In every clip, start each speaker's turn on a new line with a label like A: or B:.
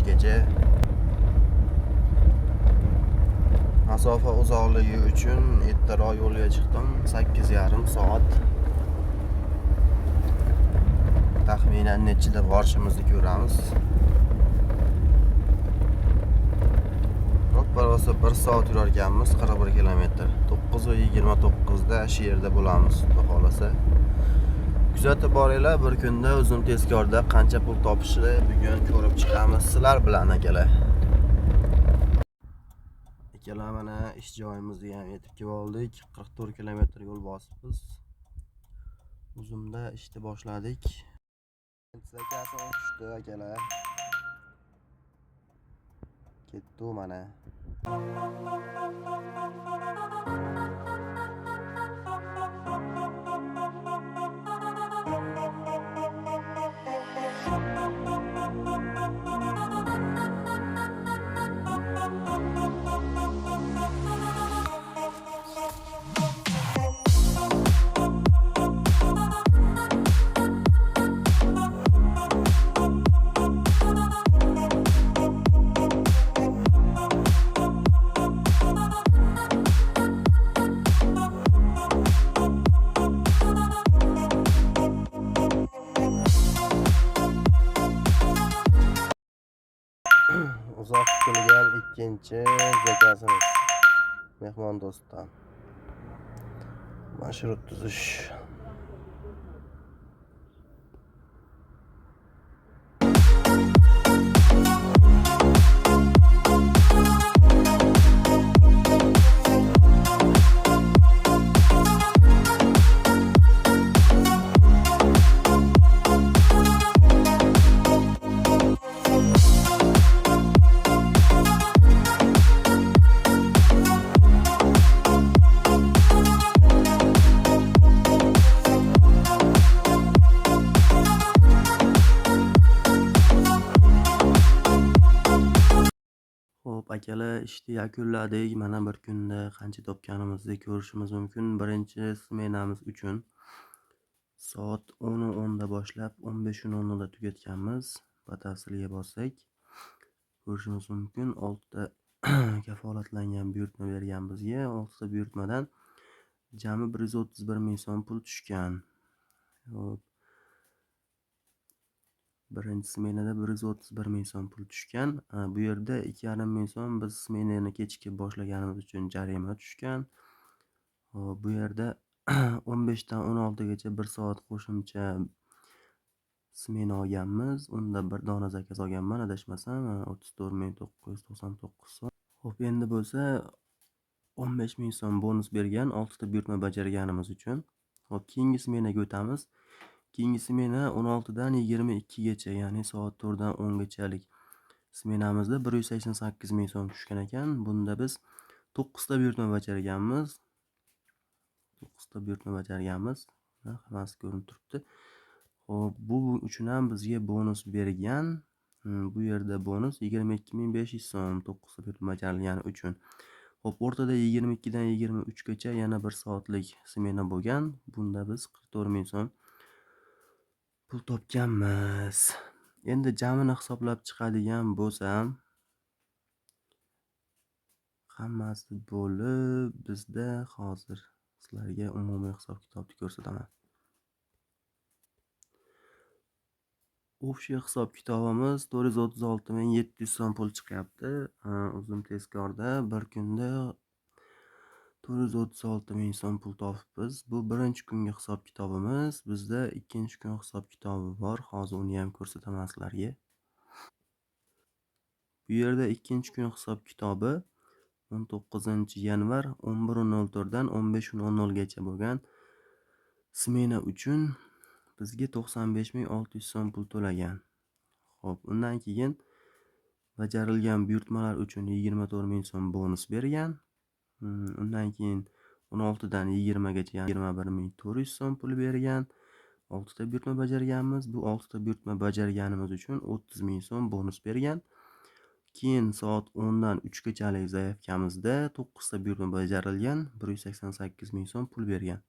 A: 5gacha. Masofa uzoqligi uchun ertaroq yo'lga chiqdim. 8:30 soat. Taxminan nechida borishimizni ko'ramiz. Ro'para 1 soat yurar ekanmiz, 41 kilometr. 9:29 da shu yerda bo'lamiz, xudo xolasa. Kuzatib boringlar, bir kunda uzun tezkorda qancha pul topishni bugun ko'rib chiqamiz sizlar bilan akalar. Akalar mana ish joyimizga ham yetib keldik. 44 kilometr yo'l bosibmiz. Uzumda ishni boshladik. Zakasi tushdi akalar. Ketdi mana. Uzoq kutilgan ikkinchi zakasimiz mehmon do'stdan marshrut tuzish. Xo'p akalar, ishni yakunladik. Mana bir kunda qancha topganimizni ko'rishimiz mumkin. Birinchi smenamiz uchun soat 10:10 da boshlab 15:00 da tugatganmiz. Batafsilga borsak ko'rishimiz mumkin. 6 ta kafolatlangan buyurtma bergan bizga. 6 ta buyurtmadan jami 131 ming so'm pul tushgan. Xo'p. Birinchi smenada 131 ming so'm pul tushgan. Bu yerda 2,5 ming so'm biz smenani kechikib boshlaganimiz uchun jarima tushgan. Xo'p, bu yerda 15 dan 16 gacha 1 soat qo'shimcha smena olganmiz. Unda bir dona zakaz olganman, adashmasam 34,999 so'm. Xo'p, endi bo'lsa 15 ming so'm bonus bergan 6 ta buyurtma bajarganimiz uchun. Xo'p, keyingi smenaga o'tamiz. Keyingi smena 16 dan 22 gacha, ya'ni soat 4 dan 10 gachalik smenamizda 188 ming so'm tushgan ekan. Bunda biz 9 ta buyurtma bajarganmiz. 9 ta buyurtma bajarganmiz. Hammasi ko'rinib turibdi. Xo'p, bu uchun ham bizga bonus bergan. Bu yerda bonus 22,500 so'm 9 ta buyurtma bajarilgani uchun. Xo'p, o'rtada 22 dan 23 gacha yana 1 soatlik smena bo'lgan. Bunda biz 44 ming so'm pul topganmiz. Endi jamini hisoblab chiqadigan bo'lsam, hammasi bo'lib bizda hozir sizlarga umumiy hisob-kitobni ko'rsataman. Общий hisob-kitobimiz 436,700 so'm pul chiqyapti. Uzun tezkorda bir kunda 436 ming so'm pul topibmiz. Bu birinchi kungi hisob-kitobimiz. Bizda ikkinchi kun hisob-kitobi bor. Hozir uni ham ko'rsataman sizlarga. Bu yerda ikkinchi kun hisob-kitobi 19-yanvar 11:04 dan 15:00 gacha bo'lgan smena uchun bizga 95,600 so'm pul to'lagan. Xo'p, undan keyin bajarilgan buyurtmalar uchun 24 ming so'm bonus bergan. Undan keyin 16 dan 20 gacha, ya'ni 21,400 so'm pul bergan. 6 ta buyurtma bajarganmiz. Bu 6 ta buyurtma bajarganimiz uchun 30 ming so'm bonus bergan. Keyin soat 10 dan 3 gachalik zaявkamizda 9 ta buyurtma bajarilgan, 188 ming so'm pul bergan.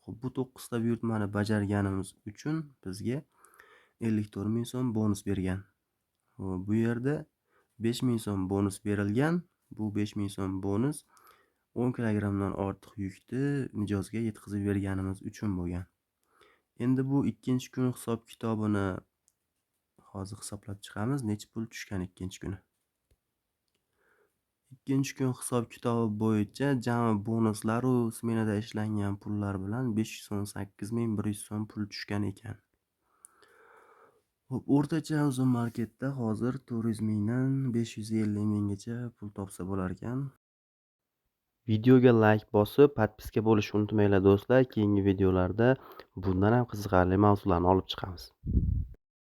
A: Xo'p, bu 9 ta buyurtmani bajarganimiz uchun bizga 54 ming so'm bonus bergan. Xo'p, bu yerda 5.000 so'm bonus berilgan. Bu 5.000 so'm bonus 10 kilogrammdan ortiq yukni mijozga yetkazib berganimiz uchun bo'lgan. Endi bu ikkinchi kun hisob-kitobini hozir hisoblab chiqamiz. Necha pul tushgan ikkinchi kuni? Ikkinchi kun hisob-kitobi bo'yicha jami bonuslar u smenada ishlangan pullar bilan 518.100 so'm pul tushgan ekan. Xo'p, o'rtacha Uzum marketda hozir 400 mingdan 550 minggacha pul topsa bo'lar ekan. Videoga like bosib, podpiska bo'lishni unutmanglar do'stlar. Keyingi videolarda bundan ham qiziqarli mavzularni olib chiqamiz.